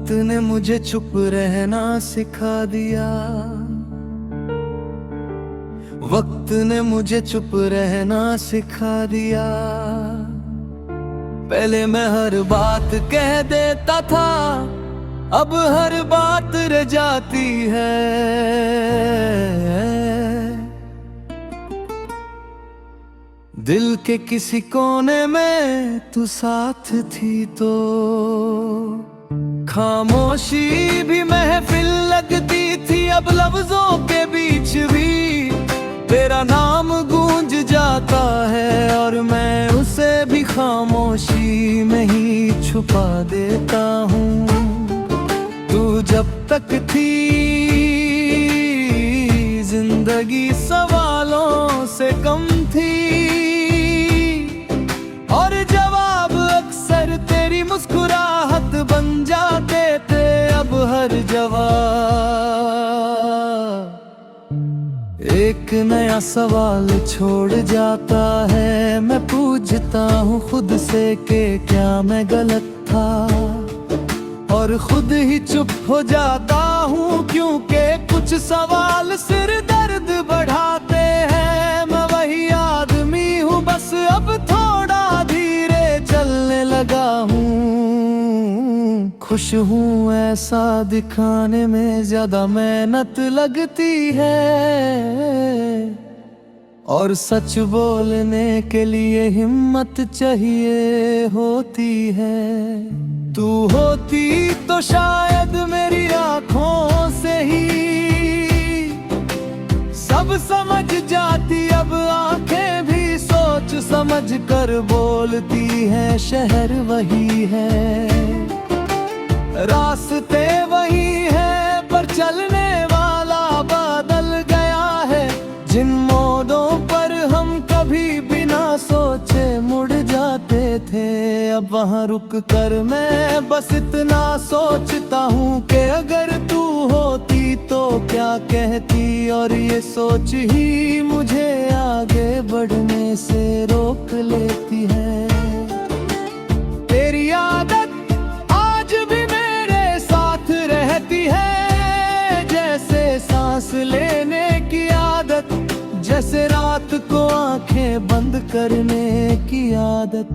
वक्त ने मुझे चुप रहना सिखा दिया, वक्त ने मुझे चुप रहना सिखा दिया। पहले मैं हर बात कह देता था, अब हर बात रह जाती है। दिल के किसी कोने में तू साथ थी तो खामोशी भी महफिल लगती थी। अब लफ्जों के बीच भी तेरा नाम गूंज जाता है, और मैं उसे भी खामोशी में ही छुपा देता हूँ। तू जब तक थी जिंदगी सवालों से कम थी, और जवाब अक्सर तेरी मुस्कुराहट बन जाते थे। अब हर जवाब एक नया सवाल छोड़ जाता है। मैं पूछता हूँ खुद से कि क्या मैं गलत था, और खुद ही चुप हो जाता हूँ, क्योंकि कुछ सवाल सिर दर्द बढ़ाते हैं। मैं वही आदमी हूँ, बस अब थोड़ा धीरे चलने लगा हूँ। खुश हूँ ऐसा दिखाने में ज्यादा मेहनत लगती है, और सच बोलने के लिए हिम्मत चाहिए होती है। तू होती तो शायद मेरी आँखों से ही सब समझ जाती। अब आँखें भी सोच समझ कर बोलती हैं। शहर वही है, रास्ते वही है, पर चलने वाला बदल गया है। जिन मोड़ों पर हम कभी बिना सोचे मुड़ जाते थे, अब वहाँ रुक कर मैं बस इतना सोचता हूँ कि अगर तू होती तो क्या कहती। और ये सोच ही मुझे आगे बढ़ने से रोक लेती है। तेरी आदत आज भी मेरे साथ रहती है, जैसे सांस लेने की आदत, जैसे रात को आंखें बंद करने की आदत।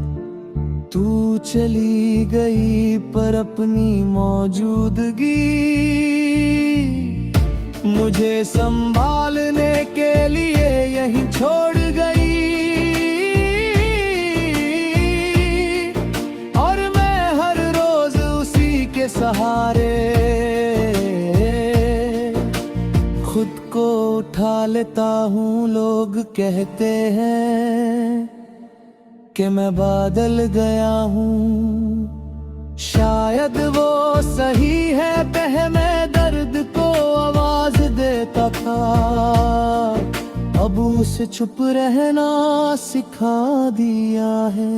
तू चली गई पर अपनी मौजूदगी मुझे संभालने के लिए यहीं छोड़ गई। और मैं हर रोज उसी के सहारे खुद को उठा लेता हूँ। लोग कहते हैं कि मैं बदल गया हूँ, शायद वो सही है। पहले दर्द को आवाज देता था, अब उसे चुप रहना सिखा दिया है।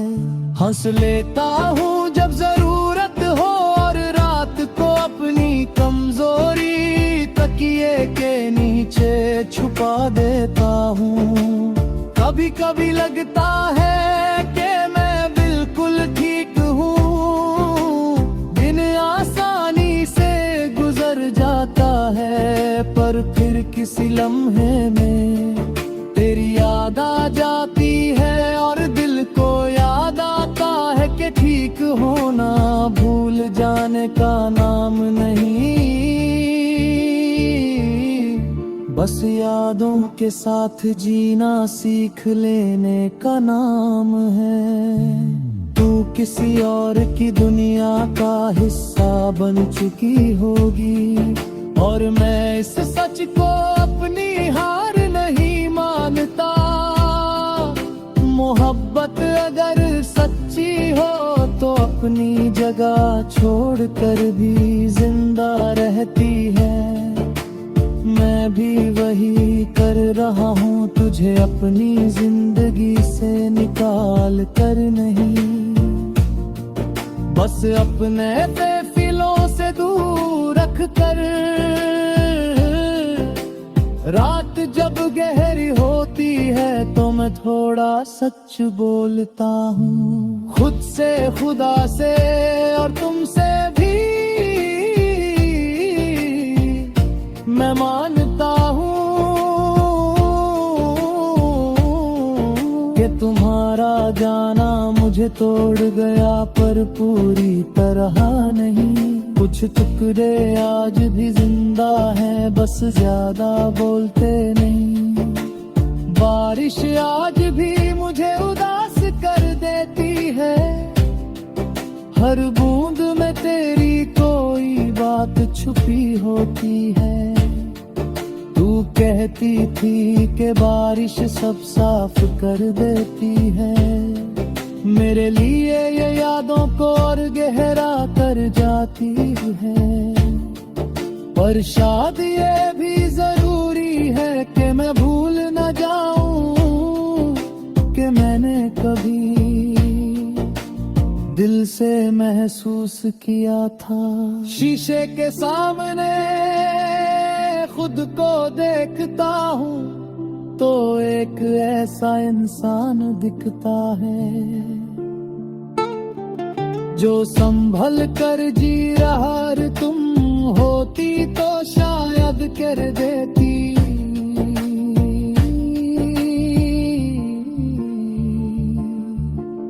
हंस लेता हूँ जब जरूरत हो, और रात को अपनी कमजोरी तकिए के नीचे छुपा देता हूँ। कभी कभी लगता है कि मैं बिल्कुल ठीक हूँ, दिन आसानी से गुजर जाता है, पर फिर किसी लम्हे में तेरी याद आ जाती है। और दिल को याद आता है कि ठीक होना भूल जाने का नाम नहीं, बस यादों के साथ जीना सीख लेने का नाम है। तू किसी और की दुनिया का हिस्सा बन चुकी होगी, और मैं इस सच को अपनी हार नहीं मानता। मोहब्बत अगर सच्ची हो तो अपनी जगह छोड़कर भी जिंदा रहती है। मैं भी वही कर रहा हूँ, तुझे अपनी जिंदगी से निकाल कर नहीं, बस अपने काफिलों से दूर रख कर। रात जब गहरी होती है तो मैं थोड़ा सच बोलता हूँ, खुद से, खुदा से और तुमसे भी। तोड़ गया पर पूरी तरह नहीं। कुछ टुकड़े आज भी जिंदा हैं, बस ज्यादा बोलते नहीं। बारिश आज भी मुझे उदास कर देती है, हर बूंद में तेरी कोई बात छुपी होती है। तू कहती थी कि बारिश सब साफ कर देती है, मेरे लिए ये यादों को और गहरा कर जाती है। पर शायद ये भी जरूरी है कि मैं भूल न जाऊं कि मैंने कभी दिल से महसूस किया था। शीशे के सामने खुद को देखता हूँ तो एक ऐसा इंसान दिखता है, जो संभल कर जी रहा है। तुम होती तो शायद कर देती,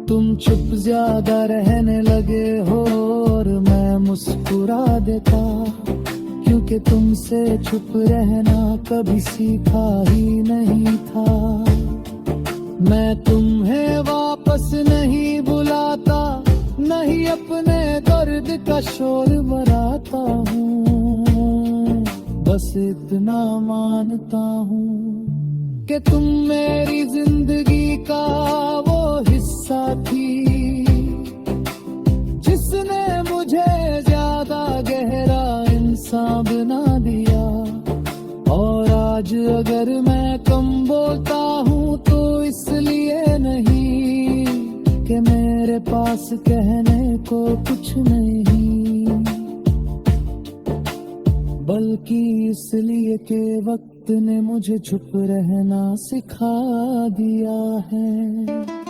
तुम चुप ज्यादा रहने लगे हो और मैं मुस्कुरा देता, क्योंकि तुमसे चुप रहना कभी सीखा ही नहीं था। मैं तुम्हें वापस नहीं बुलाता, नहीं अपने दर्द का शोर मराता हूँ, बस इतना मानता हूँ कि तुम मेरी जिंदगी का वो हिस्सा थी, जिसने मुझे ज्यादा गहरा इंसान बना दिया। और आज अगर मैं कम बोलता हूँ तो इसलिए नहीं कि मेरे पास कहने को कुछ नहीं, बल्कि इसलिए कि वक्त ने मुझे चुप रहना सिखा दिया है।